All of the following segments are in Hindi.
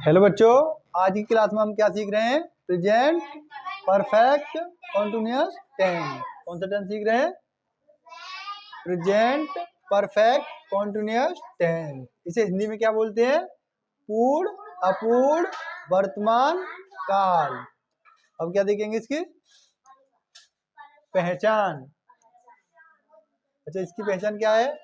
हेलो बच्चों, आज की क्लास में हम क्या सीख रहे हैं? Present perfect continuous tense. कौन सा टेंस सीख रहे हैं? Present perfect continuous tense. इसे हिंदी में क्या बोलते हैं? पूर्ण अपूर्ण वर्तमान काल। अब क्या देखेंगे इसकी पहचान। अच्छा, इसकी पहचान क्या है?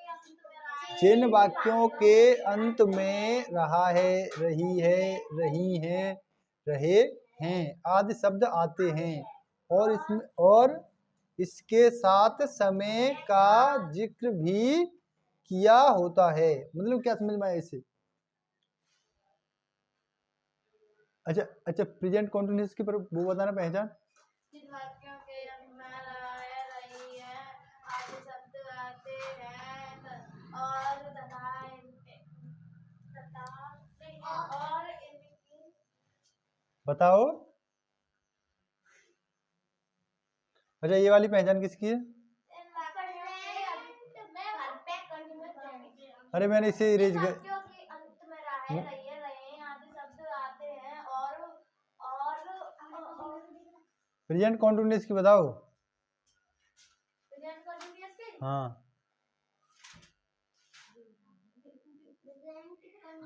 जिन वाक्यों के अंत में रहा है, रही है, रही हैं, रहे हैं आदि शब्द आते हैं और इसके साथ समय का जिक्र भी किया होता है। मतलब क्या समझ में आया इससे? अच्छा, प्रेजेंट कॉन्टिन्यूअस की पर वो बताना पहचान। जिन वाक्यों के अंत में रहा है, रही है आदि शब्द आते हैं और इनकी बताओ। अच्छा, ये वाली पहचान किसकी है? अरे मैंने इसे इरेज कर। अंत में रहा है, रही है, रहे आदि शब्द आते हैं और प्रेजेंट कॉन्टिन्यूअस की बताओ। प्रेजेंट कंटीन्यूअस के हाँ,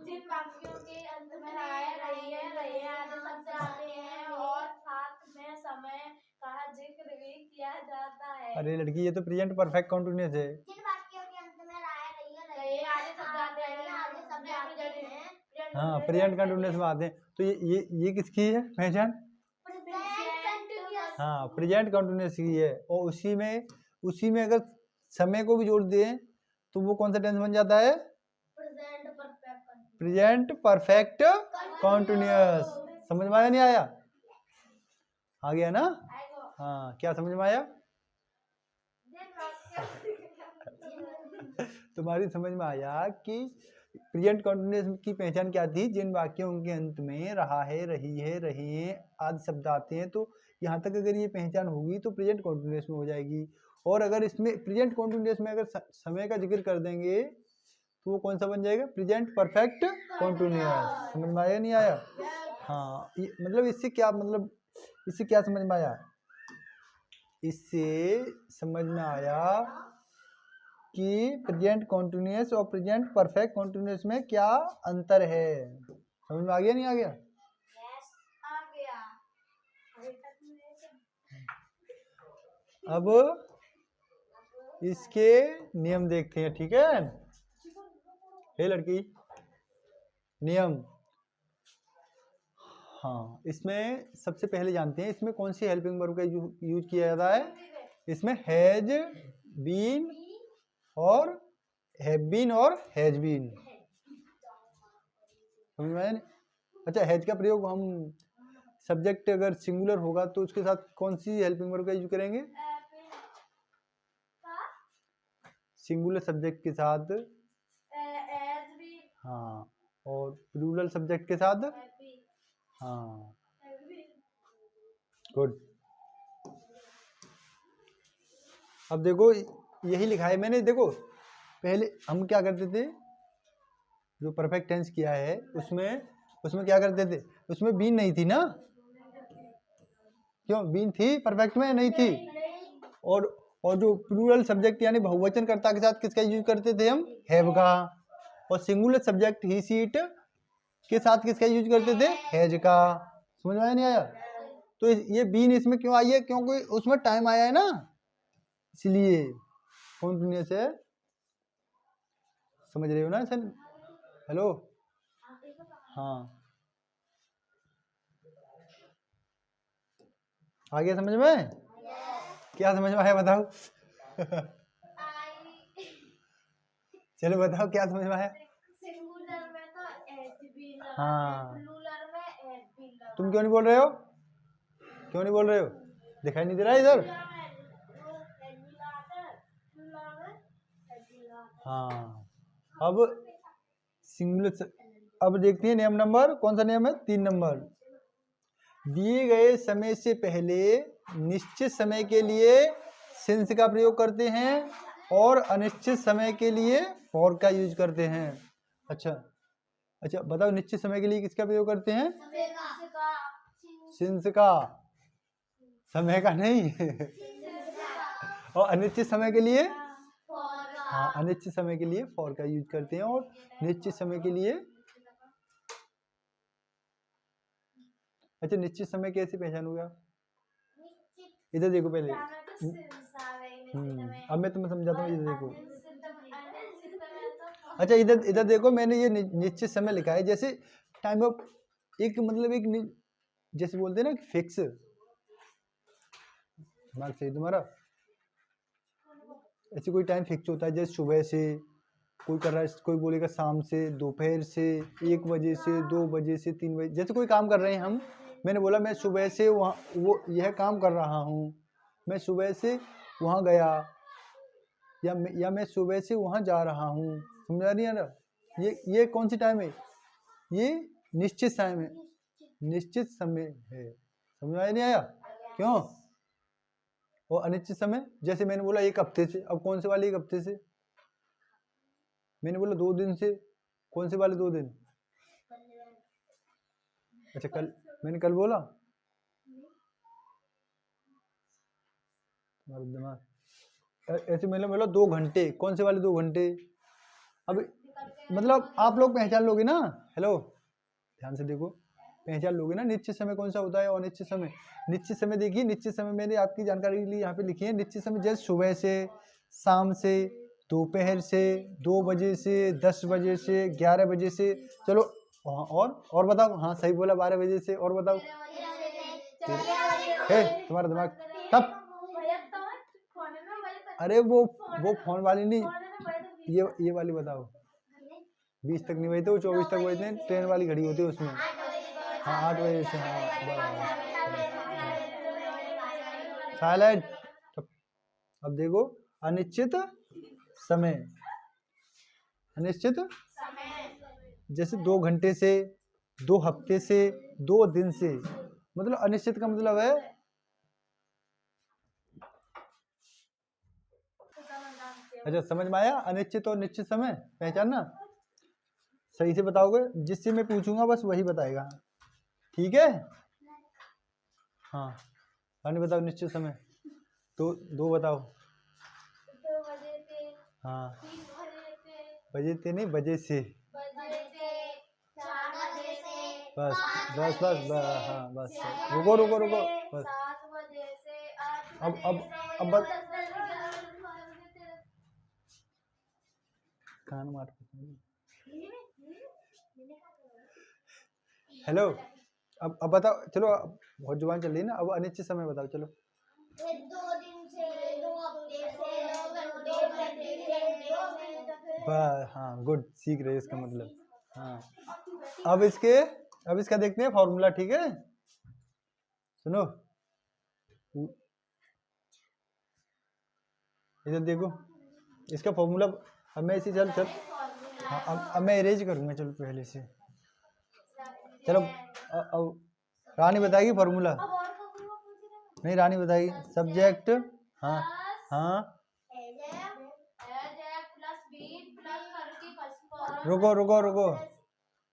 जिन वाक्यों के अंत में रहा है, रही है, रहे आदि शब्द आते हैं और साथ में समय का जिक्र भी किया जाता है। अरे लड़की, ये तो प्रेजेंट परफेक्ट कॉन्टिन्यूअस है। जिन वाक्यों के अंत में रहा है, रही है, रहे आदि शब्द आते हैं, आदि शब्द आते हैं। हाँ, प्रेजेंट कंटिन्यूअस में आते हैं। तो ये किसकी है पहचान? हाँ, प्रेजेंट कंटिन्यूअस की है। और उसी में अगर समय को भी जोड़ दें तो वो कौन सा टेंस बन जाता है? Present perfect continuous. समझ में आया नहीं आया? आ गया ना? हाँ, क्या समझ में आया? तुम्हारी समझ में आया कि प्रेजेंट कंटिन्यूअस की पहचान क्या थी? जिन वाक्यों के अंत में रहा है, रही है, रहे हैं आदि शब्द आते हैं। तो यहाँ तक अगर ये पहचान होगी तो प्रेजेंट कंटिन्यूअस में हो जाएगी। और अगर इसमें प्रेजेंट कंटिन्यूअस में अगर समय का जिक्र कर देंगे तो वो कौन सा बन जाएगा? Present perfect continuous. समझ में आया नहीं आया? हाँ, मतलब इससे क्या समझ में आया? इससे समझ में आया कि प्रेजेंट कॉन्टिन्यूअस और प्रेजेंट परफेक्ट कॉन्टिन्यूअस में क्या अंतर है। समझ में आ गया नहीं आ गया? आ गया। अब इसके नियम देखते हैं, ठीक है? हे लड़की, नियम। हाँ, इसमें सबसे पहले जानते हैं इसमें कौन सी हेल्पिंग वर्ब का यूज किया जाता है। इसमें हैज बीन और हैव बीन और हैज बीन। समझ में आया नहीं? अच्छा, हैज का प्रयोग हम सब्जेक्ट अगर सिंगुलर होगा तो उसके साथ कौन सी हेल्पिंग वर्ब का यूज करेंगे? सिंगुलर सब्जेक्ट के साथ। हाँ, और प्लूरल सब्जेक्ट के साथ। हाँ, गुड। अब देखो, यही लिखा है मैंने। देखो, पहले हम क्या करते थे, जो परफेक्ट टेंस किया है उसमें क्या करते थे? उसमें बीन नहीं थी ना? क्यों बीन थी? परफेक्ट में नहीं थी। और जो प्लूरल सब्जेक्ट यानी बहुवचन कर्ता के साथ किसका यूज करते थे हम? हैव का। और सिंगुलर सब्जेक्ट ही सीट के साथ किसका यूज करते थे? हैज का। समझ में आया नहीं आया? तो ये बीन इसमें क्यों आई है? क्योंकि उसमें टाइम आया है ना, इसलिए कॉन्टिन्यूअस है। समझ रहे हो ना सर? हेलो, हाँ, आ गया समझ में? क्या समझ में आया बताओ? चलो बताओ, क्या समझ में आया? सिंगुलर में तो एच भी लगा, हाँ, प्लूरल में एच भी लगा। तुम क्यों नहीं बोल रहे हो? क्यों नहीं बोल रहे हो? दिखाई नहीं दे रहा इधर? हाँ, अब सिंगुलर। अब देखते हैं नियम नंबर, कौन सा नियम है? 3 नंबर। दिए गए समय से पहले निश्चित समय के लिए सिंस का प्रयोग करते हैं और अनिश्चित समय के लिए फॉर का यूज करते हैं। अच्छा, अच्छा बताओ, निश्चित समय के लिए किसका प्रयोग करते हैं? जिसका सिंस का, समय का नहीं। और अनिश्चित समय के लिए, हाँ अनिश्चित समय के लिए फॉर का यूज करते हैं, और निश्चित समय के लिए, अच्छा निश्चित समय कैसे पहचान होगा? इधर देखो पहले, अब मैं तुम्हें समझाता हूँ, इधर देखो। अच्छा इधर इधर देखो, मैंने ये निश्चित समय लिखा है, जैसे टाइम ऑफ, एक मतलब एक जैसे बोलते हैं ना फिक्स, दिमाग सही तुम्हारा, ऐसे कोई टाइम फिक्स होता है, जैसे सुबह से कोई कर रहा है, कोई बोलेगा शाम से, दोपहर से, 1 बजे से, 2 बजे से, 3 बजे, जैसे कोई काम कर रहे हैं हम, मैंने बोला मैं सुबह से वहाँ वो यह काम कर रहा हूँ, मैं सुबह से वहाँ गया, या मैं सुबह से वहाँ जा रहा हूँ, समझा नहीं आ रहा? ये कौन सी टाइम है? ये निश्चित टाइम है, निश्चित समय है, समझ में नहीं आया? क्यों? और अनिश्चित समय, जैसे मैंने बोला 1 हफ्ते से, अब कौन से वाले 1 हफ्ते से? मैंने बोला 2 दिन से, कौन से वाले 2 दिन? अच्छा कल, मैंने कल बोला, दिमाग ऐसे मैंने बोला 2 घंटे, कौन से वाले 2 घंटे? अब मतलब आप लोग पहचान लोगे ना, हेलो ध्यान से देखो, पहचान लोगे ना निश्चित समय कौन सा होता है और अनिश्चित समय। निश्चित समय देखिए, निश्चित समय मैंने आपकी जानकारी के लिए यहाँ पे लिखी है, निश्चित समय जैसे सुबह से, शाम से, दोपहर से, 2 बजे से, 10 बजे से, 11 बजे से, चलो और बताओ, हाँ सही बोला 12 बजे से, और बताओ। तुम्हारा दिमाग तब, अरे वो फोन वाली नहीं, ये वाली बताओ, 20 तक नहीं बजते, वो 24 तक बजते हैं, ट्रेन वाली घड़ी होती है उसमें, हाँ 8 बजे से, हाँ साइलेंट। अब देखो अनिश्चित समय, अनिश्चित जैसे 2 घंटे से, 2 हफ्ते से, 2 दिन से, मतलब अनिश्चित का मतलब है, अच्छा समझ में आया? अनिश्चित और निश्चित समय पहचानना, सही से बताओगे, जिससे मैं पूछूंगा बस वही बताएगा, ठीक है? हाँ अन्य बताओ, निश्चित समय तो 2 बताओ। 2 बजे से, हाँ 3 बजे से, बजे थे नहीं, बजे से, 4 बजे से, बस 5 बस बजे बस से, हाँ बस 6 रुको बजे रुको रुको से, बस, 7 बजे से, 8 अब बजे अब से, अब बस 10 बजे, 11 बजे, 12 बजे, 13 कान मार, हेलो अब बताओ, चलो बहुत जुबान चल रही है ना, अब अनिश्चित समय बताओ चलो। 2 दिन से, 2 हफ्ते से, 2 घंटे से, बस हाँ गुड, सीख रहे इसका मतलब, हाँ अब इसका देखते हैं फॉर्मूला, ठीक है? सुनो इधर देखो, इसका फॉर्मूला, अब मैं इसी चल हाँ अब मैं इरेज करूंगा, चलो पहले से, चलो अब रानी बताएगी फॉर्मूला, नहीं रानी बताएगी, सब्जेक्ट, हाँ हाँ रुको रुको रुको,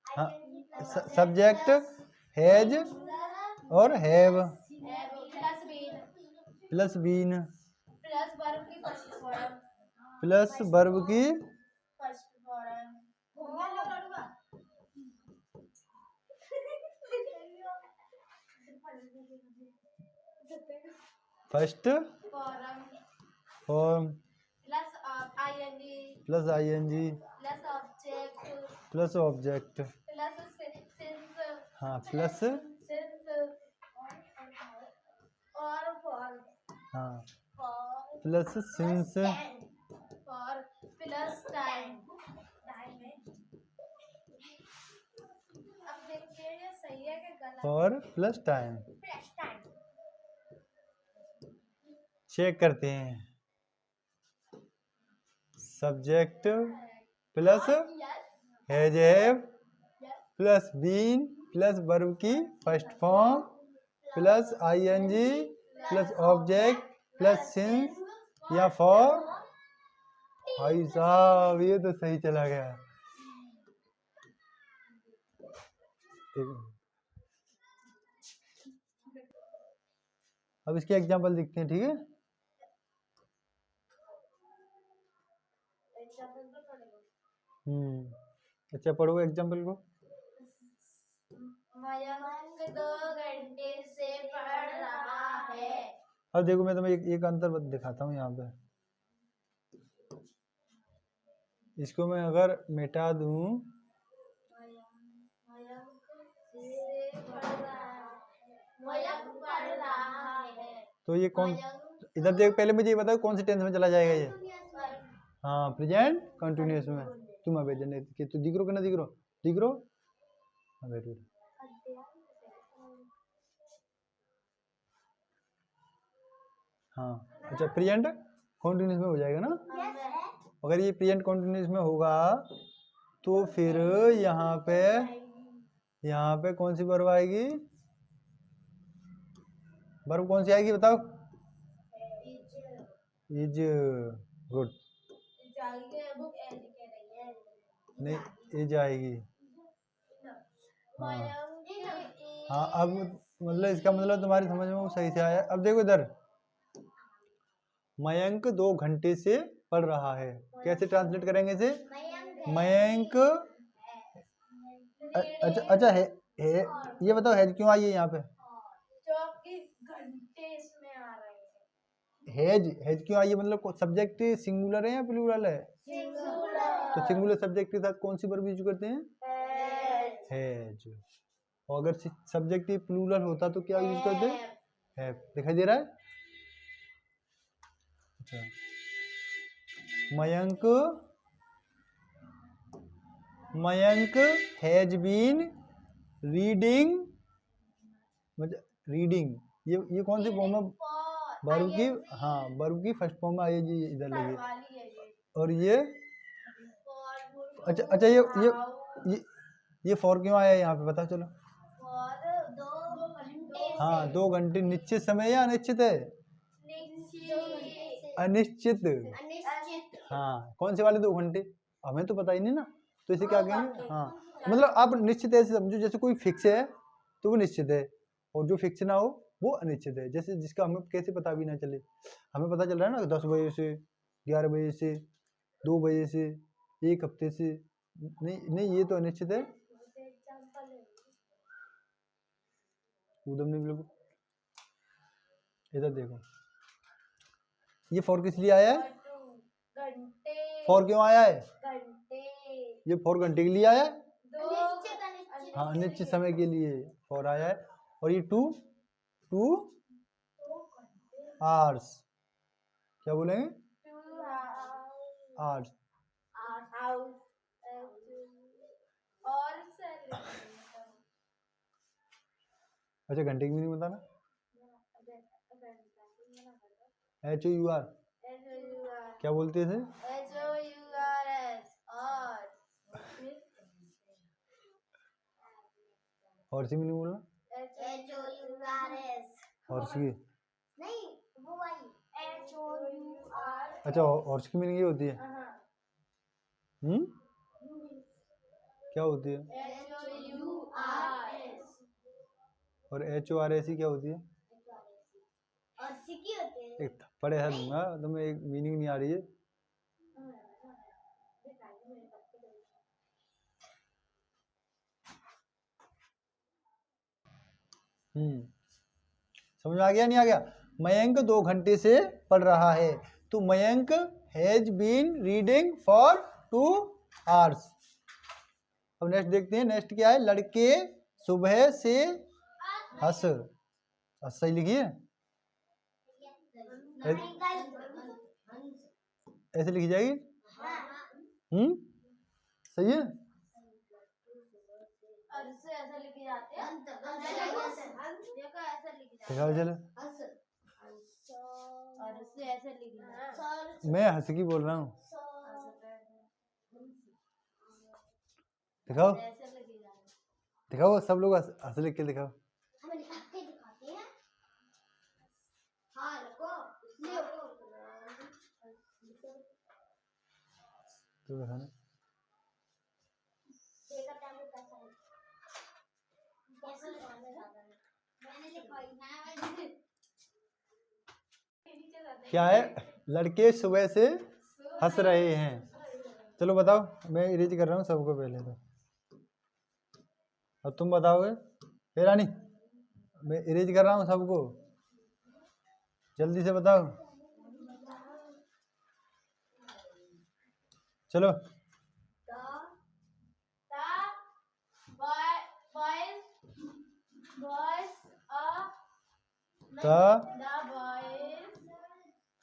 हाँ सब्जेक्ट हैज और have plus been plus verb की first form plus ING plus object, हाँ प्लस, हाँ प्लस सिंस, प्लस टाइम। अब देखिए ये सही है कि गलत? फॉर प्लस टाइम, चेक करते हैं, subject plus has have plus been plus verb की first form plus ING plus object plus since या फॉर, भाई साहब ये तो सही चला गया, अब इसके एग्जाम्पल दिखते हैं, ठीक है। अच्छा पढ़ो एग्जाम्पल को। मयंक 2 घंटे से पढ़ रहा है। अब देखो मैं तुम्हें एक अंतर दिखाता हूँ यहाँ पे। इसको मैं अगर मिटा दूं, मयंक पढ़ रहा है। तो ये कौन, इधर देख पहले मुझे ये बताओ कौन सी टेंस में चला जाएगा ये। हाँ प्रेजेंट कंटिन्यूअस में। तुम अबे जने कि तू दिख रो कि ना दिख रो, दिख रो। अबे रुक। हाँ अच्छा प्रेजेंट कंटिन्यूअस में हो जाएगा ना। अगर ये प्रेजेंट कंटिन्यूअस में होगा तो फिर यहाँ पे कौन सी वर्ब आएगी, वर्ब कौन सी आएगी बताओ। इज। गुड। नहीं इज आएगी। हाँ हाँ अब मतलब इसका मतलब तुम्हारी समझ में वो सही से आया। अब देखो इधर, मयंक 2 घंटे से पढ़ रहा है, कैसे ट्रांसलेट करेंगे इसे। मयंक अच्छा है ये बताओ हेज क्यों आई है यहाँ पे। क्योंकि घंटे इसमें आ रहे हैं। हेज क्यों आई है, मतलब सब्जेक्ट सिंगुलर है या प्लूरल है। तो सिंगुलर सब्जेक्ट के साथ कौन सी वर्ब यूज करते हैं, हैज। और अगर सब्जेक्ट प्लूरल होता तो क्या यूज करते हैं, हैव। दिखाई दे रहा है। अच्छा मयंक हैज बीन रीडिंग, मतलब रीडिंग ये कौन सी फॉर्म है वर्ब की। हाँ वर्ब की फर्स्ट फॉर्म में आई जी इधर लगी। और ये अच्छा ये फॉर क्यों आया यहाँ पे बताओ चलो। हाँ 2 घंटे निश्चित समय या अनिश्चित है, अनिश्चित। हाँ कौन से वाले 2 घंटे, हमें तो पता ही नहीं ना, तो इसे क्या कहेंगे। हाँ मतलब आप निश्चित ऐसे समझो जैसे कोई फिक्स है तो वो निश्चित है, और जो फिक्स ना हो वो अनिश्चित है। जैसे जिसका हमें कैसे पता भी ना चले, हमें पता चल रहा है ना 10 बजे से 11 बजे से 2 बजे से 1 हफ्ते से, नहीं ये तो अनिश्चित है। उदम नहीं बिल्कुल। इधर देखो ये फॉर किस लिए आया है, फॉर क्यों आया है, ये 4 घंटे के लिए आया है। हाँ अनिश्चित समय के लिए फॉर आया है। और ये 2 आवर्स, क्या बोलेंगे, आवर्स। अच्छा घंटे की मीनिंग बताना। HOUR क्या बोलते थे, और सी मीनिंग बोलना, हॉर्स की। अच्छा हॉर्स की मीनिंग ये होती है। क्या होती है, और HORS क्या होती है। एक थप्पड़ ऐसा दूंगा तुम्हें, एक मीनिंग नहीं आ रही है। समझ में आ गया नहीं आ गया। मयंक 2 घंटे से पढ़ रहा है, तो Mayank has been reading for 2 hours. अब नेक्स्ट देखते हैं, नेक्स्ट क्या है, लड़के सुबह से हंस, सही लिखिए, ऐसे लिखी जाएगी। सही है। दिखाओ चलो, मैं हंस की बोल रहा हूँ, दिखाओ दिखाओ सब लोग हंस लिख के दिखाओ। तो दिखाना क्या है? लड़के सुबह से हंस रहे हैं। चलो बताओ, मैं इरेज कर रहा हूँ सबको पहले तो, अब तुम बताओगे। हे रानी, मैं इरेज कर रहा हूँ सबको, जल्दी से बताओ। चलो।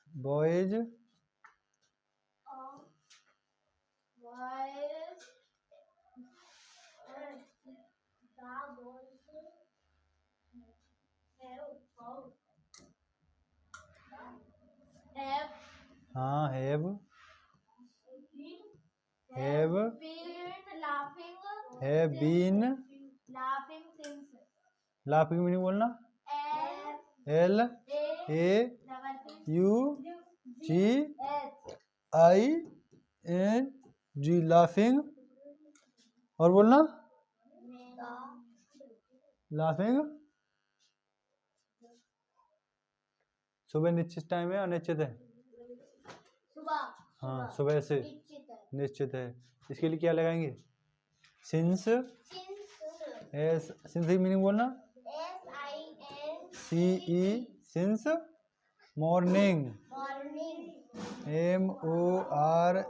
बॉयज हाँ हैव बीन लाफिंग मीनिंग बोलना। L A U G I N G laughing, और बोलना लाफिंग। सुबह निश्चित टाइम है अनिश्चित है? हाँ सुबह से निश्चित है। इसके लिए क्या लगाएंगे? सिंस। सिंस की मीनिंग बोलना। सी ई सिंस मॉर्निंग। MOR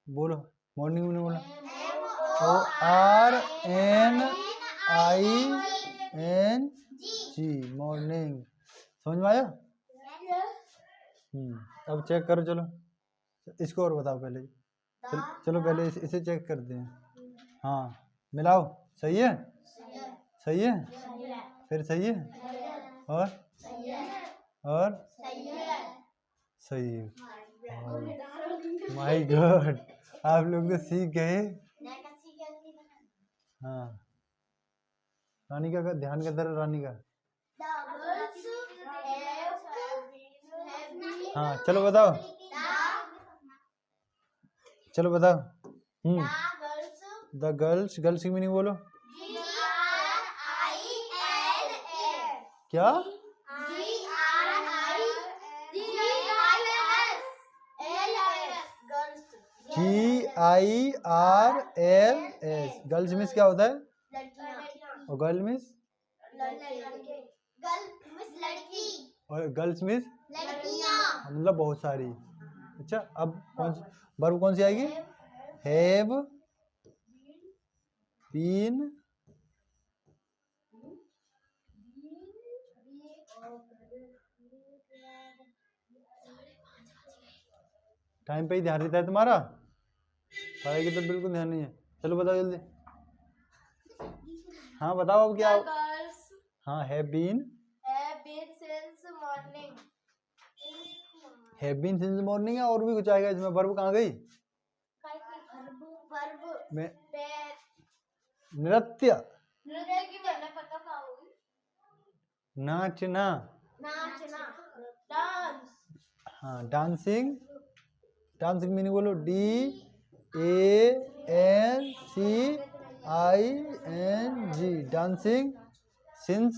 बोलो, मॉर्निंग मीनिंग बोलो। ORNING morning. समझ में आया? अब चेक करो। चलो इसको और बताओ पहले। चलो पहले इसे चेक करते हैं। हाँ मिलाओ। सही है? सही है? फिर सही है? और सही है। माय गॉड, आप लोग तो सीख गए। हाँ रानी का ध्यान किधर है? रानी का। हाँ चलो बताओ। चलो बताओ। द गर्ल्स, गर्ल्स की मीनिंग बोलो। क्या? GIRLS। गर्ल्स मीन्स क्या होता है? और गर्ल मीन्स? और गर्ल्स मीन्स मतलब बहुत सारी। अच्छा अब वर्ब कौन सी आएगी? हैव बीन टाइम पे ही ध्यान रहता है तुम्हारा, पढ़ाई की तो बिल्कुल ध्यान नहीं है। चलो बताओ जल्दी। हाँ बताओ अब क्या। हाँ हैव बीन सिंस मॉर्निंग है, और भी कुछ आएगा इसमें। वर्ब कहाँ गई? नृत्य। नाचना। हाँ डांसिंग। डांसिंग मीनिंग बोलो। DANCING dancing. सिंस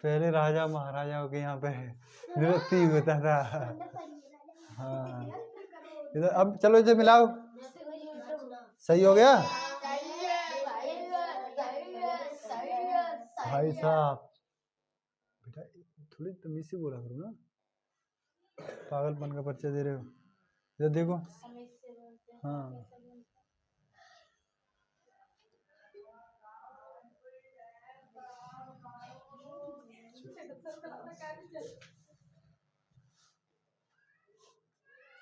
पहले राजा महाराजाओं के यहाँ पे नृत्य होता था। हाँ इधर अब चलो इसे मिलाओ। सही हो गया भाई साहब। बेटा थोड़ी तमीज से बोला करो ना, पागलपन का परिचय दे रहे हो। इधर देखो। हाँ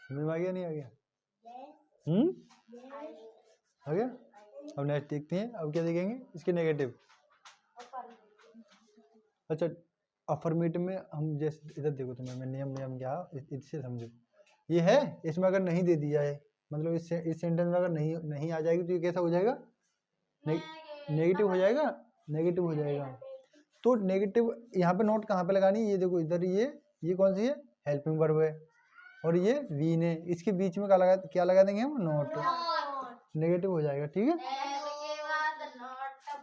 समझ में आ गया? नहीं आ गया? आ गया। अब नेक्स्ट देखते हैं। अब क्या देखेंगे? इसके नेगेटिव। अच्छा अफर्मेटिव में हम जैसे इधर देखो, तुम्हें मैं नियम क्या इससे समझो। ये है, इसमें अगर नहीं दे दिया है, मतलब इस सेंटेंस में अगर नहीं आ जाएगी तो ये कैसा हो जाएगा? नेगेटिव हो जाएगा। नेगेटिव हो जाएगा। तो नेगेटिव यहाँ पे नोट कहाँ पे लगानी है? ये देखो इधर, ये ये कौन सी है, हेल्पिंग वर्ब है, और ये बीन है, इसके बीच में क्या लगा देंगे हम, नॉट, नेगेटिव हो जाएगा, ठीक है।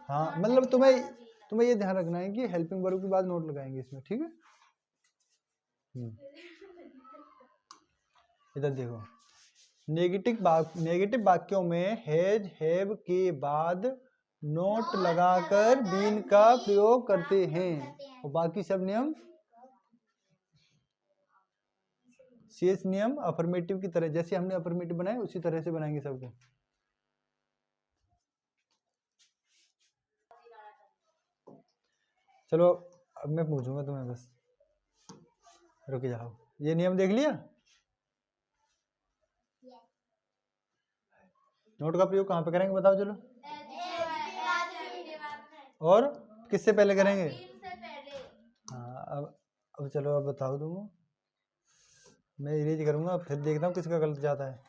हाँ मतलब तुम्हें ये ध्यान रखना है कि हेल्पिंग वर्ब के बाद नोट लगाएंगे इसमें, ठीक है। इधर देखो, नेगेटिव वाक्यों में हैज हैव के बाद नोट लगाकर बीन का प्रयोग करते हैं, और बाकी सब नियम शेष नियम अफर्मेटिव की तरह, जैसे हमने अफर्मेटिव बनाए उसी तरह से बनाएंगे सबको। चलो अब मैं पूछूंगा तुम्हें, बस रुक जाओ। ये नियम देख लिया, नोट का प्रयोग कहाँ पे करेंगे बताओ चलो, और किससे पहले करेंगे। हाँ अब चलो, अब बताओ तुम, मैं इरेज करूंगा फिर देखता हूँ किसका गलत जाता है।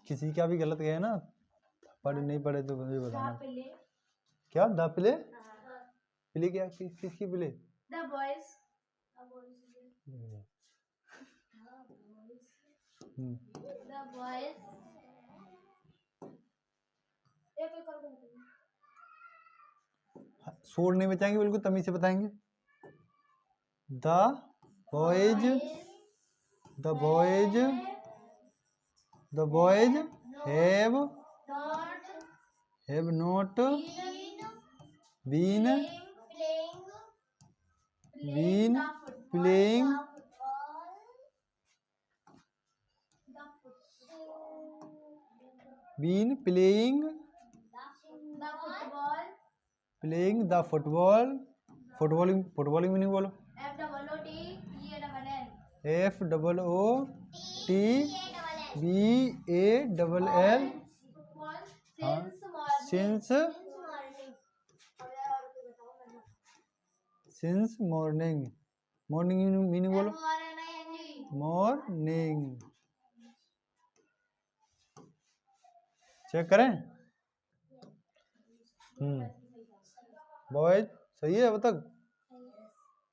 किसी का भी गलत गया ना, पढ़े नहीं पढ़े तो मुझे बताना। क्या द प्ले, प्ले क्या, किसकी play, the boys, the boys, शोर नहीं बचाएंगे, बिल्कुल तमीज से बताएंगे। The boys, the boys, the boys have not been playing the football, footballing meaning बोलो, FOOTBALL, हाँ सिंस मॉर्निंग, मीनिंग बोलो, मॉर्निंग। चेक करें, बॉयज सही है, अब तक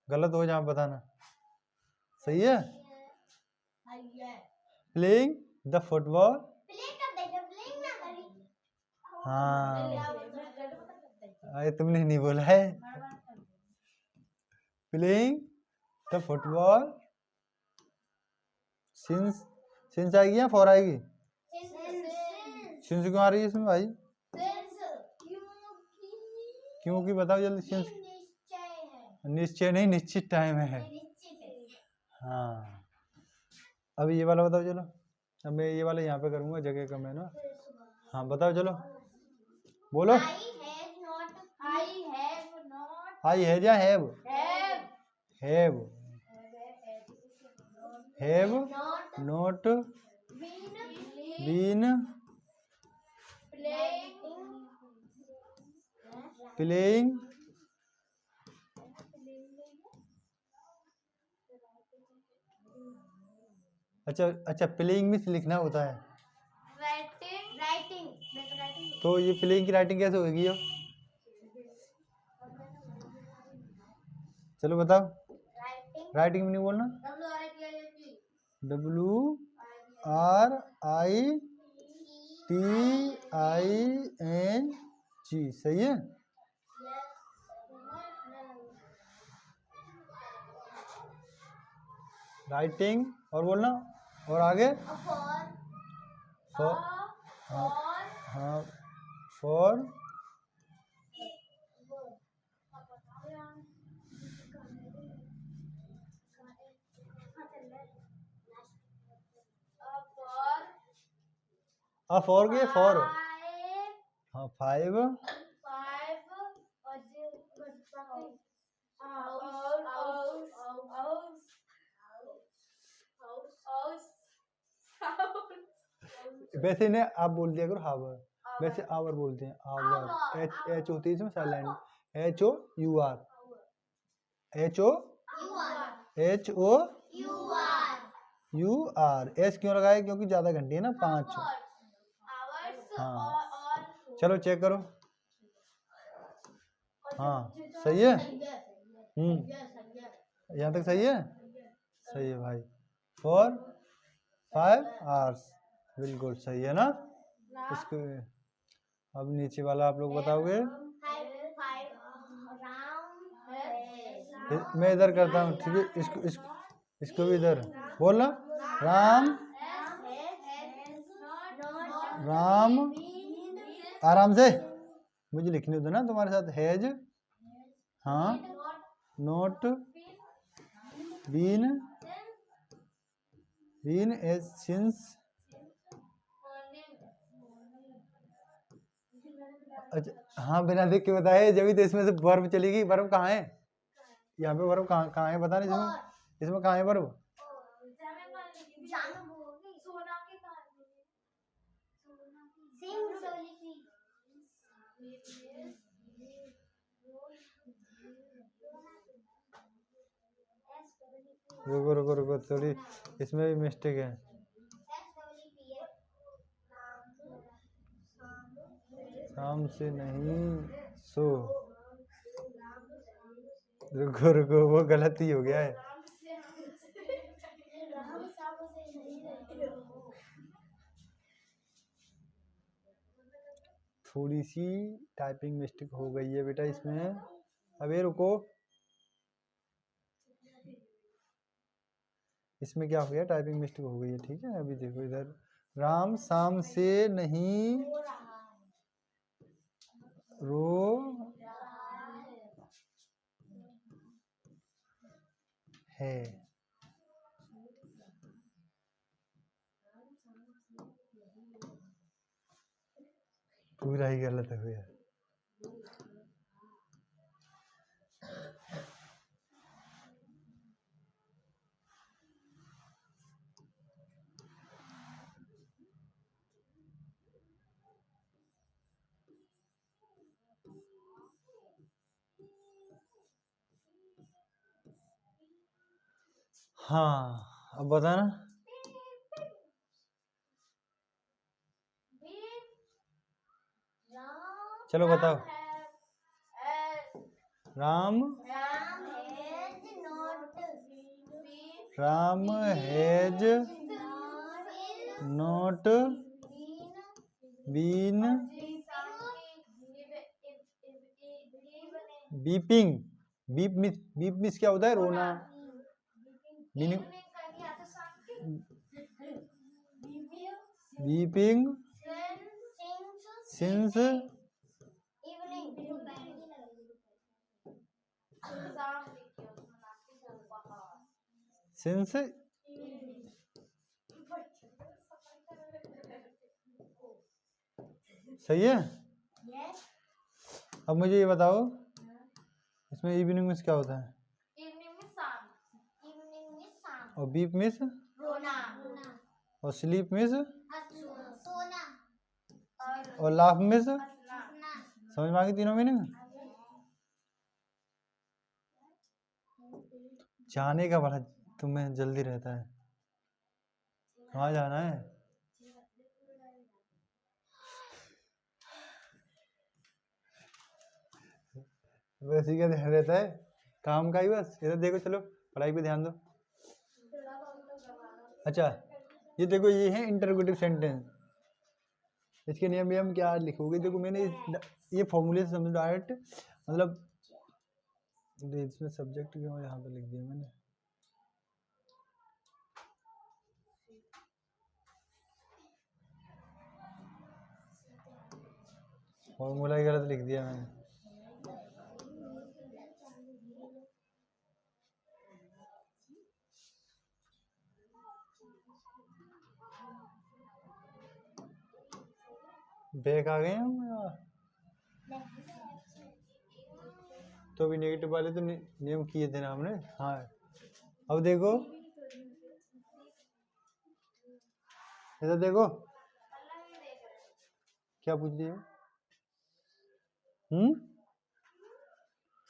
गलत हो जहाँ बताना, सही है। प्लेइंग द फुटबॉल, हाँ अरे तुमने नहीं बोला है, प्लेइंग द फुटबॉल, सिंस आएगी या फॉर आएगी, सिंस क्यों आ रही है इसमें भाई, क्योंकि बताओ जल्दी, सिंस निश्चय नहीं, निश्चित टाइम है, हाँ। अब ये वाला बताओ चलो, अब मैं ये वाला यहाँ पे करूँगा, जगह कम है ना, हाँ बताओ चलो, बोलो। आई हैज या हैव, नॉट बीन प्लेइंग अच्छा प्लेइंग में लिखना होता है, तो ये प्लेइंग की राइटिंग कैसे होगी अब, चलो बताओ, राइटिंग में नहीं बोलना, WRITING, सही है। राइटिंग और बोलना, और आगे फॉर फॉर के फॉर, हाँ 5 वैसे इन्हें आप बोल दिया करो हावर, वैसे आवर बोलते हैं, आवर, एच होती है इसमें silent, HOUR, you R S क्यों लगाए? क्योंकि ज़्यादा घंटे है ना, 5। आवर्स हाँ और चलो चेक करो। हाँ सही है। यहाँ तक सही है। सही है भाई। 4 5 आवर्स बिल्कुल सही है ना। इसको अब नीचे वाला आप लोग बताओगे। मैं इधर करता हूँ, ठीक है। इसको भी इधर बोलना। राम आराम से मुझे लिखने दो ना तुम्हारे साथ। हैज हाँ नोट बीन एज सिंस। अच्छा हाँ, बिना देख के बताए जब भी तो इसमें से वर्ब चलेगी। वर्ब कहाँ है यहाँ पे? वर्ब कहाँ कहाँ है बता नहीं। इसमें कहाँ है वर्ब? रुको रुको रुको थोड़ी, इसमें भी मिस्टेक है। शाम से नहीं सो। रुको रुको वो गलत ही हो गया है। थोड़ी सी टाइपिंग मिस्टेक हो गई है बेटा इसमें। अबे रुको, इसमें क्या हो गया? टाइपिंग मिस्टेक हो गई है, ठीक है। अभी देखो इधर, राम शाम से नहीं रो है। पूरा ही गलत हो गया। हाँ अब बताना। चलो बताओ। Ram has not been beeping. Beep मिस क्या होता है? रोना। मीनिंग बीपिंग सिंस सिंस सही है। अब मुझे ये बताओ, इसमें इवनिंग मिस क्या होता है? इवनिंग में शाम। और बीप मिस? रोना। और स्लीप मिस? सोना। और लाफ मिस? हंसना। समझ में आ गई तीनों मीनिंग? जाने का बड़ा तुम्हें जल्दी रहता है। कहाँ जाना है? वैसे क्या ध्यान रहता है? काम का ही बस। इधर देखो, चलो पढ़ाई पे ध्यान दो। अच्छा ये देखो, ये है इंटरोगेटिव सेंटेंस। इसके नियम क्या लिखोगे? देखो मैंने ये फॉर्मूले से समझ डायरेक्ट, मतलब इसमें सब्जेक्ट क्यों यहाँ पे लिख दिया मैंने? फॉर्मूला ही गलत लिख दिया मैंने। बैक आ गए हम यार। तो अभी नेगेटिव वाले तो नियम किए थे ना हमने। हाँ अब देखो, इधर देखो क्या पूछ रही है।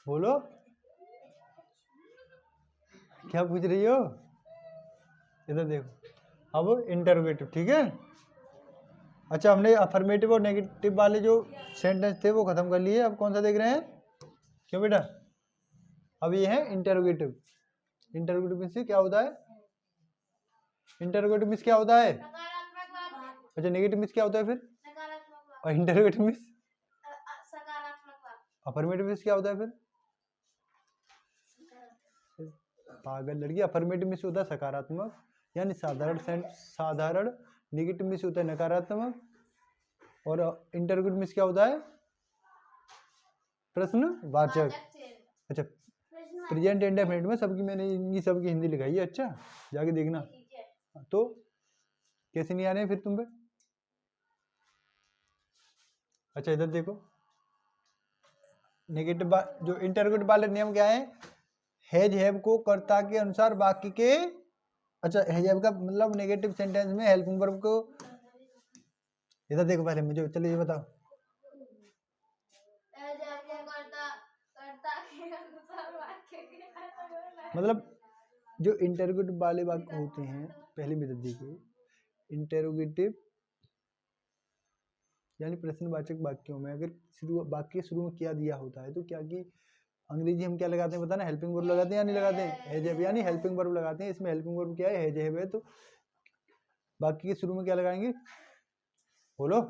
बोलो क्या पूछ रही हो? इधर देखो, अब इंटरोगेटिव, ठीक है। अच्छा, हमने अफर्मेटिव और नेगेटिव वाले जो सेंटेंस थे वो खत्म कर लिए। अब कौन सा देख रहे हैं? क्यों बेटा? अब ये है इंटरोगेटिव। इंटरोगेटिव मीन्स क्या होता है? इंटरोगेटिव मीन्स क्या होता है? नकारात्मक वाक्य। अच्छा, नेगेटिव मीन्स क्या होता है फिर? नकारात्मक वाक्य। और इंटरोगेटिव मीन्स? सकारात्मक वाक्य। अफर्मेटिव मीन्स क्या होता है फिर? पागल लड़की, अफर्मेटिव मीन्स होता है सकारात्मक यानी साधारण। नेगेटिव मीन्स होता है नकारात्मक। और इंटरोगेटिव मीन्स क्या होता है? प्रश्नवाचक। अच्छा, प्रेजेंट इंडेफिनिट में सबकी मैंने इनकी सबकी हिंदी लिखाई है। अच्छा, जाके देखना। तो कैसे नहीं आ रहे हैं फिर तुम पे? अच्छा, इधर देखो, नेगेटिव जो इंटरोगेटिव वाले नियम क्या है? हैज हैव को कर्ता के अनुसार वाक्य के, अच्छा हैज हैव का मतलब नेगेटिव सेंटेंस में हेल्पिंग वर्ब को, इधर देखो पहले मुझे, चलो ये बताओ। मतलब जो इंटरोगेटिव वाले वाक्य होते हैं, पहले भी देखो, इंटरोगेटिव यानी प्रश्नवाचक वाक्यों में अगर वाक्य शुरू में क्या दिया होता है तो क्या कि अंग्रेजी हम क्या लगाते हैं, पता ना, हेल्पिंग वर्ब लगाते हैं या नहीं लगाते हैं? हैज हैव यानी हेल्पिंग वर्ब लगाते हैं। इसमें हेल्पिंग वर्ब क्या है? हैज हैव है। तो वाक्य के शुरू में क्या लगाएंगे? बोलो,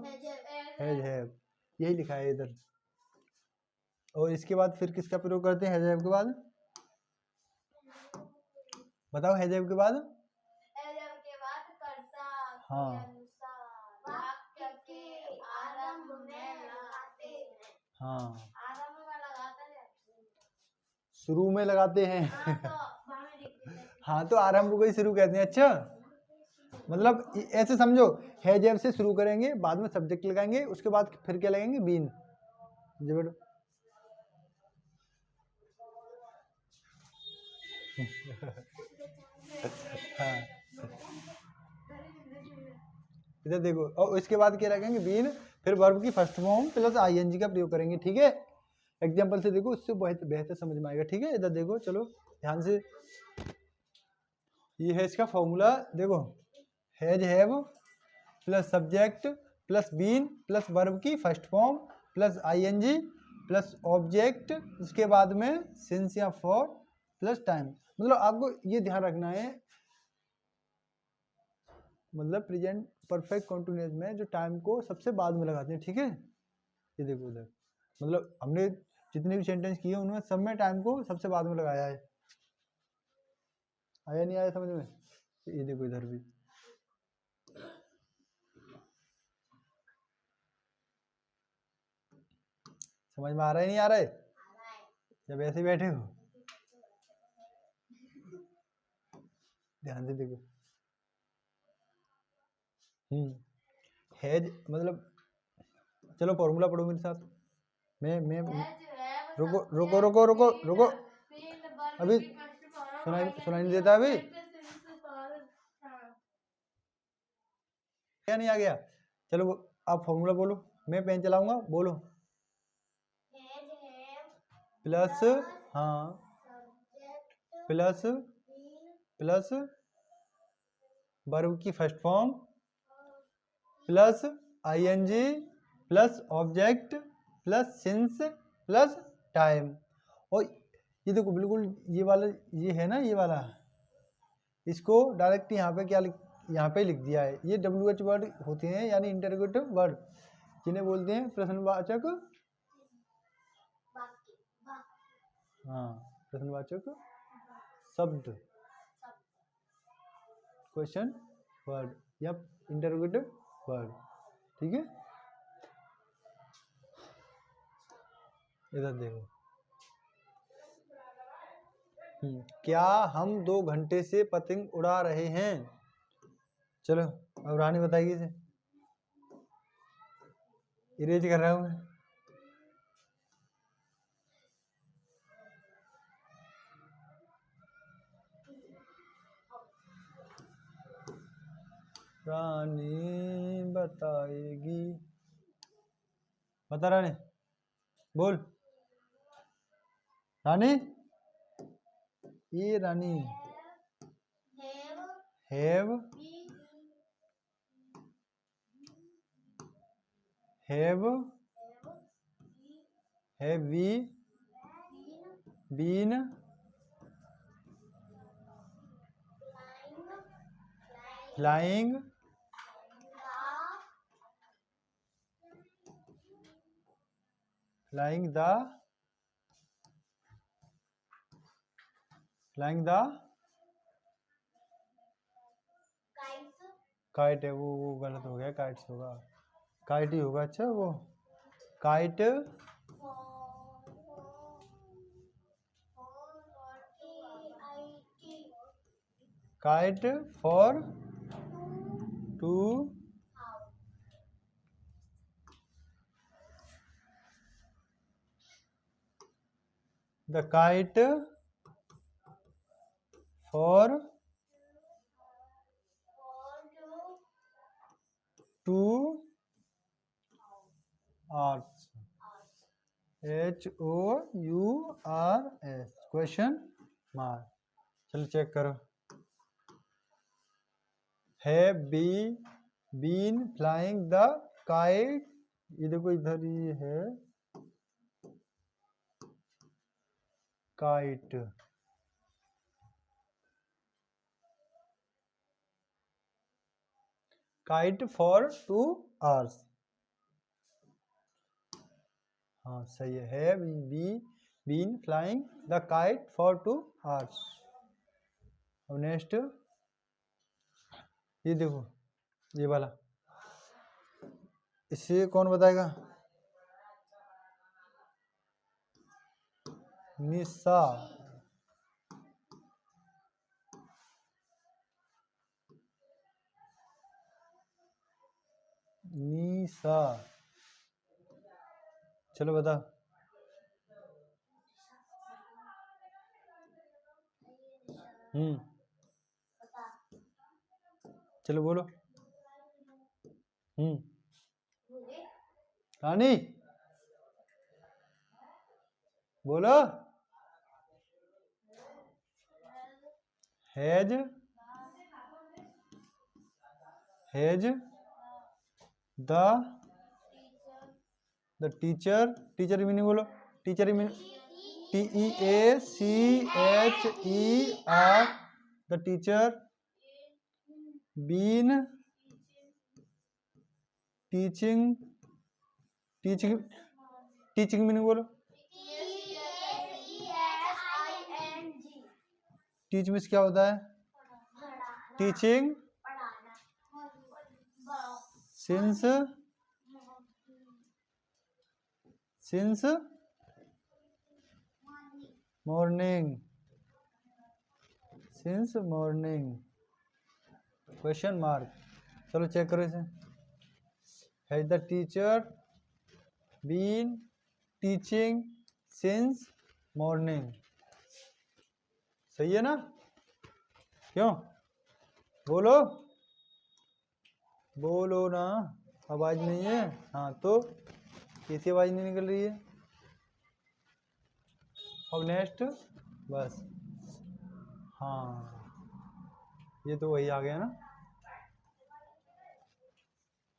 हैज हैव, यही लिखा है इधर। और इसके बाद फिर किसका प्रयोग करते हैं हैज हैव के बाद? बताओ, हैज हैव के बाद? कर्ता हाँ, के अनुसार वाक्य के आरंभ में लगाते हैं। हाँ, आरंभ में लगाते हैं, शुरू में लगाते हैं। हाँ, तो वहाँ लिख देते हैं। हाँ, तो आरंभ को ही शुरू कहते हैं। अच्छा, मतलब ऐसे समझो, हैज हैव से शुरू करेंगे, बाद में सब्जेक्ट लगाएंगे, उसके बाद फिर क्या लगाएंगे? बीन। जी बेटा। हाँ, इधर देखो, और इसके बाद क्या लगाएंगे? बीन। फिर वर्ब की फर्स्ट फॉर्म प्लस आईएनजी का प्रयोग करेंगे, ठीक है। एग्जाम्पल से देखो, उससे बहुत बेहतर समझ में आएगा, ठीक है। इधर देखो, चलो ध्यान से, ये है इसका फॉर्मूला। देखो, has have plus subject plus been plus verb की first form plus ING plus object, उसके बाद में सिंस या फॉर प्लस टाइम। मतलब आपको ये ध्यान रखना है, मतलब प्रेजेंट परफेक्ट कंटिन्यूअस में जो टाइम को सबसे बाद में लगाते हैं, ठीक है। ये देखो उधर, मतलब हमने जितने भी सेंटेंस किए उनमें सब में टाइम को सबसे बाद में लगाया है। आया नहीं आया समझ में? ये देखो इधर भी। समझ में आ रहा है नहीं आ रहा है? जब ऐसे बैठे हो ध्यान से देखो। हैज मतलब, चलो फॉर्मूला पढ़ो मेरे साथ। मैं रुको रुको रुको रुको रुको, अभी सुनाई नहीं देता अभी? क्या नहीं आ गया? चलो आप फॉर्मूला बोलो, मैं पेन चलाऊंगा, बोलो। प्लस, हाँ, प्लस प्लस वर्ब की first form plus ING plus object plus since plus time. और ये देखो बिल्कुल ये वाला, ये है ना, ये वाला, इसको डायरेक्ट यहाँ पे क्या यहाँ पे लिख दिया है। ये WH वर्ड होते हैं यानी इंटरोगेटिव वर्ड, जिन्हें बोलते हैं प्रश्नवाचक, हाँ, प्रश्नवाचक शब्द, क्वेश्चन वर्ड या इंटरोगेटिव वर्ड, ठीक है। इधर देखो, क्या हम 2 घंटे से पतंग उड़ा रहे हैं? चलो अब रानी बताइए इसे, इरेज कर रहा हूँ मैं। रानी बताएगी, बता रानी, बोल रानी, ये Rani, have, have, have we been, flying, flying the, flying the kite है, वो गलत हो गया, काइट्स होगा, काइट ही होगा। अच्छा वो kite kite for two the kite for two hours, HOURS, question mark. चलो चेक करो। Have been flying the kite, ये देखो इधर ये है काइट, काइट फॉर 2 आवर्स। हाँ सही है, have been flying the kite for 2 hours. अब नेक्स्ट ये देखो, ये वाला, इसे कौन बताएगा? निशा, निशा, चलो बता। चलो बोलो। रानी बोलो। Has the teacher, teacher meaning बोलो, teacher meaning TEACHER, the teacher been teaching, teaching meaning बोलो, टीच मीन्स क्या होता है? Teaching since morning, since morning, question mark. चलो चेक करो इसे। Has the teacher been teaching since morning, सही है ना? क्यों बोलो, बोलो ना, आवाज नहीं है। हाँ तो कैसी आवाज नहीं निकल रही है? अब नेक्स्ट बस, हाँ ये तो वही आ गया ना।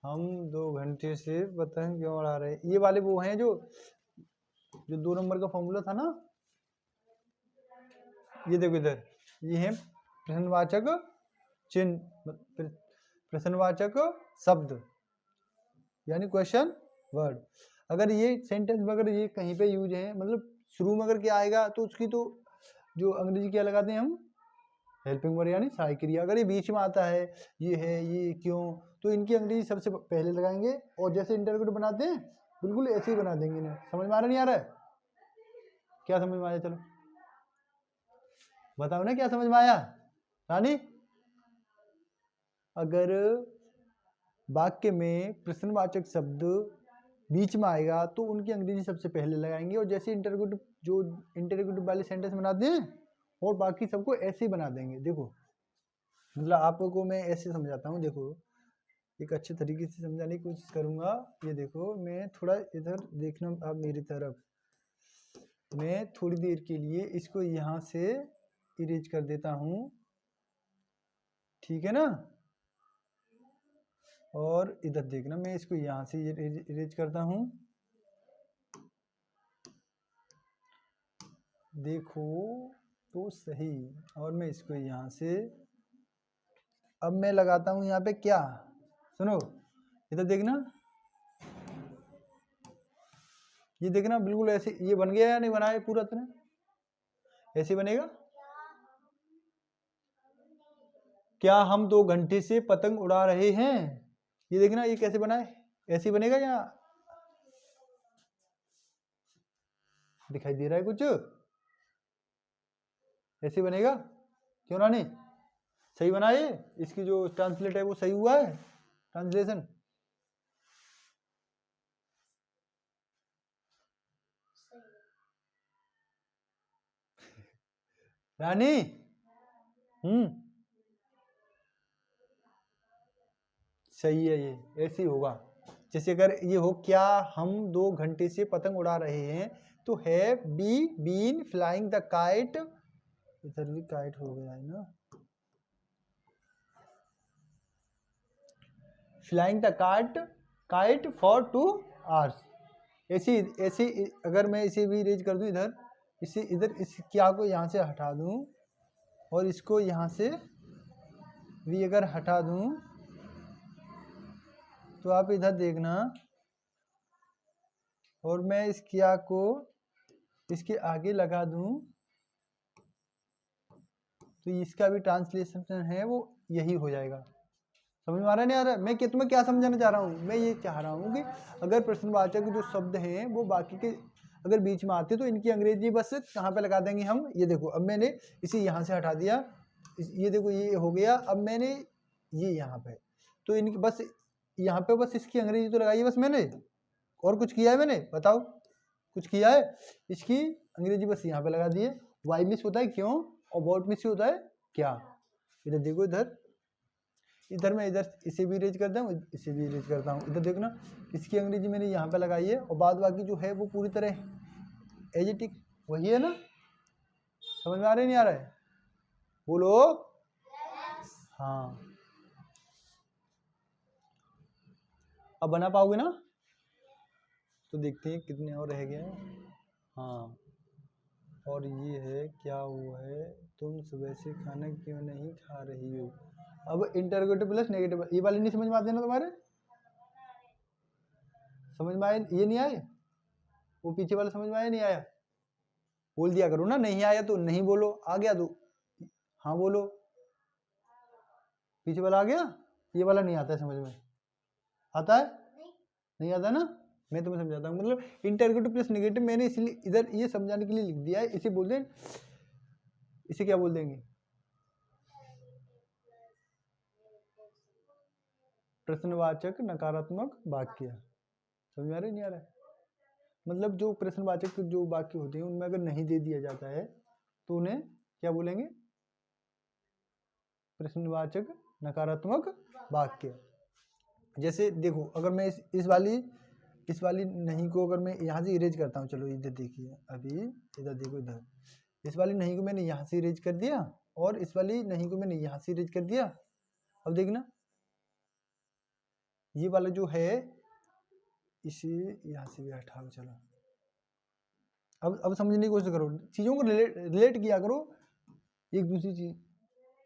हम 2 घंटे से बताएं क्यों आ रहे हैं, ये वाले वो हैं जो 2 नंबर का फॉर्मूला था ना। ये देखो इधर, ये है प्रश्नवाचक चिन्ह, प्रश्नवाचक शब्द यानी क्वेश्चन वर्ड। अगर ये सेंटेंस में अगर ये कहीं पे यूज है, मतलब शुरू में अगर क्या आएगा तो उसकी तो जो अंग्रेजी क्या लगाते हैं हम, हेल्पिंग वर्ड यानी सहायक क्रिया। अगर ये बीच में आता है, ये है, ये क्यों, तो इनकी अंग्रेजी सबसे पहले लगाएंगे और जैसे इंटरव्यू बनाते हैं बिल्कुल ऐसे ही बना देंगे ना। समझ में आ रहा नहीं आ रहा है? क्या समझ में आया? चलो बताओ ना क्या समझ में आया रानी? अगर वाक्य में प्रश्नवाचक शब्द बीच में आएगा तो उनकी अंग्रेजी सबसे पहले लगाएंगे और जैसे इंटररोगेटिव वाले सेंटेंस बनाते हैं और बाकी सबको ऐसे ही बना देंगे। देखो मतलब आपको मैं ऐसे समझाता हूँ, देखो एक अच्छे तरीके से समझाने की कोशिश करूंगा। ये देखो, मैं थोड़ा इधर देखना आप मेरी तरफ, मैं थोड़ी देर के लिए इसको यहाँ से इरेज कर देता हूँ, ठीक है ना। और इधर देखना, मैं इसको यहाँ से इरेज करता हूँ, देखो तो सही। और मैं इसको यहाँ से, अब मैं लगाता हूँ यहाँ पे क्या, सुनो इधर देखना, ये देखना बिल्कुल ऐसे ये बन गया या नहीं बना है पूरा तरह, ऐसे बनेगा। क्या हम 2 घंटे से पतंग उड़ा रहे हैं, ये देखना ये कैसे बना है, ऐसे बनेगा या दिखाई दे रहा है कुछ, ऐसे बनेगा, क्यों ना नहीं, सही बना है। इसकी जो ट्रांसलेट है वो सही हुआ है, ट्रांसलेशन। रानी सही है, ये ऐसे ही होगा। जैसे अगर ये हो, क्या हम 2 घंटे से पतंग उड़ा रहे हैं, तो have be been flying the kite, इधर भी काइट हो गया है ना, flying the kite for 2 hours. ऐसी ऐसी अगर मैं इसे भी रेज कर दूं इधर, इसे इधर इस क्या को यहाँ से हटा दूं और इसको यहाँ से भी अगर हटा दूं, तो आप इधर देखना, और मैं इस क्या को इसके आगे लगा दूं, तो इसका भी ट्रांसलेशन है वो यही हो जाएगा। समझ में आ रहा है नहीं आ रहा है? मैं तुम्हें क्या समझाना चाह रहा हूँ, मैं ये चाह रहा हूँ कि अगर प्रश्नवाचक जो शब्द हैं वो बाकी के अगर बीच में आते तो इनकी अंग्रेजी बस कहाँ पे लगा देंगे हम। ये देखो अब मैंने इसे यहाँ से हटा दिया, ये देखो ये हो गया, अब मैंने ये यहाँ पे, तो इनकी बस यहाँ पे बस इसकी अंग्रेजी तो लगाई है बस मैंने, और कुछ किया है मैंने, बताओ कुछ किया है, इसकी अंग्रेजी बस यहाँ पे लगा दी है। वाई मिस होता है क्यों, और वॉट मिस होता है क्या। इधर देखो, इधर मैं इधर इसे भी रेज करता हूँ, इसे भी रेज करता हूँ, इधर देखना इसकी अंग्रेजी मैंने यहाँ पे लगाई है, और बाद बाकी जो है वो पूरी तरह एजेटिक वही है ना। समझ में आ रहा है नहीं आ रहा है, बोलो। हाँ, अब बना पाओगे ना, तो देखते हैं कितने और रह गए। हाँ, और ये है क्या हुआ है, तुम सुबह से खाना क्यों नहीं खा रही हो। अब इंटरोगेटिव प्लस नेगेटिव, ये वाली नहीं समझ में आते ना तुम्हारे, समझ में आए, ये नहीं आए, वो पीछे वाला समझ में आया नहीं आया, बोल दिया करो ना, नहीं आया तो नहीं बोलो, आ गया तो हाँ बोलो। पीछे वाला आ गया, ये वाला नहीं आता है समझ में, आता है नहीं आता ना, मैं तुम्हें समझाता हूँ। मतलब इंटरोगेटिव प्लस नेगेटिव मैंने इसलिए इधर ये समझाने के लिए लिख दिया है, इसे बोल दें, इसे क्या बोल देंगे, प्रश्नवाचक नकारात्मक वाक्य। समझ में आ रहा है नहीं आ रहा है, मतलब जो प्रश्नवाचक जो वाक्य होते हैं उनमें अगर नहीं दे दिया जाता है तो उन्हें क्या बोलेंगे, प्रश्नवाचक नकारात्मक वाक्य। जैसे देखो अगर मैं इस वाली नहीं को अगर मैं यहाँ से इरेज करता हूँ, चलो इधर देखिए, अभी इधर देखो, इधर इस वाली नहीं को मैंने यहाँ से इरेज कर दिया, और इस वाली नहीं को मैंने यहाँ से इरेज कर दिया। अब देखना ये वाला जो है इसे यहाँ से भी हटा लो। चलो अब समझने की कोशिश करो, चीज़ों को रिलेट किया करो एक दूसरी चीज,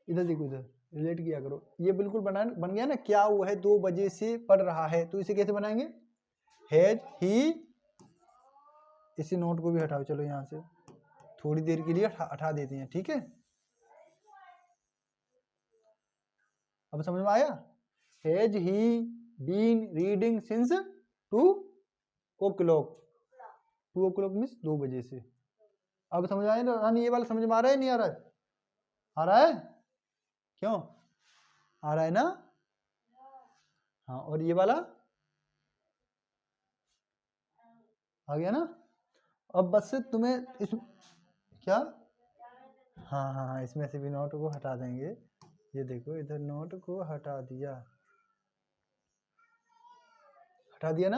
इधर देखो, इधर रिलेट किया करो। ये बिल्कुल बन गया ना, क्या वो है 2 बजे से पढ़ रहा है, तो इसे कैसे बनाएंगे, हैज ही, इसी नोट को भी हटाओ, चलो यहाँ से थोड़ी देर के लिए हटा देते हैं, ठीक है। अब समझ में आया, has he been reading since 2 o'clock, 2 o'clock means 2 बजे से। अब समझ आया ना रानी, ये वाला समझ में आ रहा है नहीं आ रहा है, आ रहा है क्यों, आ रहा है ना। हाँ, और ये वाला आ गया ना। अब बस तुम्हें इस क्या, हाँ हाँ हाँ, इसमें से भी नोट को हटा देंगे, ये देखो इधर नोट को हटा दिया, हटा दिया ना।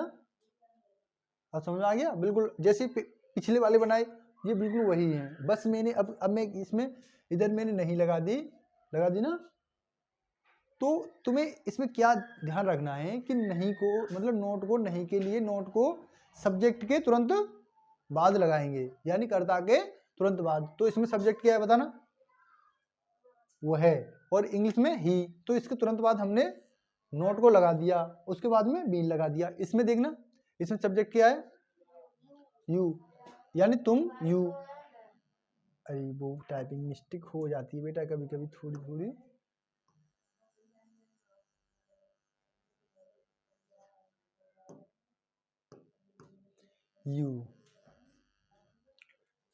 अब समझ में आ गया, बिल्कुल जैसे पिछले वाले बनाए ये बिल्कुल वही है, बस मैंने अब मैं इसमें इधर मैंने नहीं लगा दी ना, तो तुम्हें इसमें क्या ध्यान रखना है कि नहीं को मतलब नोट को नहीं के लिए नोट को सब्जेक्ट के तुरंत बाद लगाएंगे, यानी कर्ता के तुरंत बाद। तो इसमें सब्जेक्ट क्या है बताना, वो है, और इंग्लिश में ही, तो इसके तुरंत बाद हमने नोट को लगा दिया, उसके बाद में बीन लगा दिया। इसमें देखना, इसमें सब्जेक्ट क्या है, यू, यानी तुम यू। अरे वो टाइपिंग मिस्टेक हो जाती है बेटा कभी कभी थोड़ी थोड़ी। यू,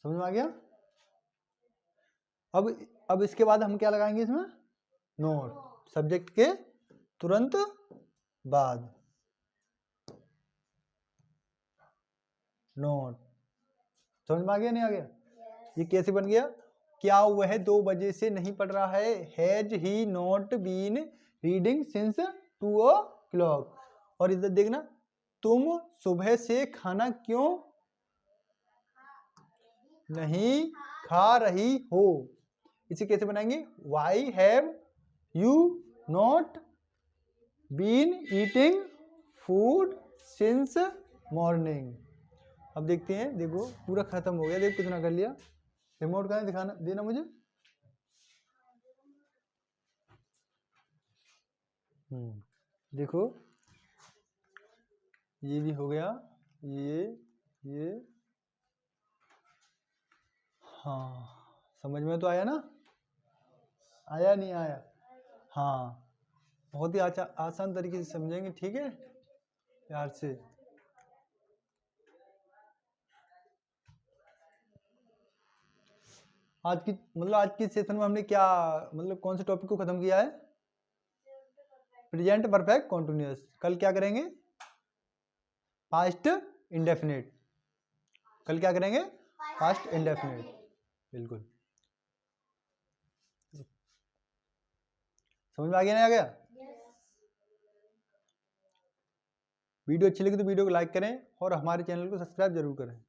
समझ में आ गया। अब इसके बाद हम क्या लगाएंगे इसमें, नोट, सब्जेक्ट के तुरंत बाद नोट। समझ में आ गया नहीं आ गया। ये कैसे बन गया, क्या वह 2 बजे से नहीं पढ़ रहा है, has he not been reading since 2 o'clock। और इधर देखना, तुम सुबह से खाना क्यों नहीं खा रही हो। इसे कैसे बनाएंगे, why have you not been eating food since morning. अब देखते हैं, देखो पूरा खत्म हो गया, देखो कितना कर लिया। रिमोट कहाँ है, दिखाना देना मुझे। देखो ये भी हो गया, ये हाँ, समझ में तो आया ना, आया नहीं आया। हाँ, बहुत ही आसान तरीके से समझेंगे, ठीक है, प्यार से। आज की सेशन में हमने क्या मतलब कौन से टॉपिक को खत्म किया है, प्रेजेंट परफेक्ट कॉन्टिन्यूअस। कल क्या करेंगे, पास्ट इंडेफिनिट। कल क्या करेंगे, पास्ट इंडेफिनिट, बिल्कुल। समझ में आ गया नहीं आ गया। वीडियो अच्छी लगी तो वीडियो को लाइक करें और हमारे चैनल को सब्सक्राइब जरूर करें।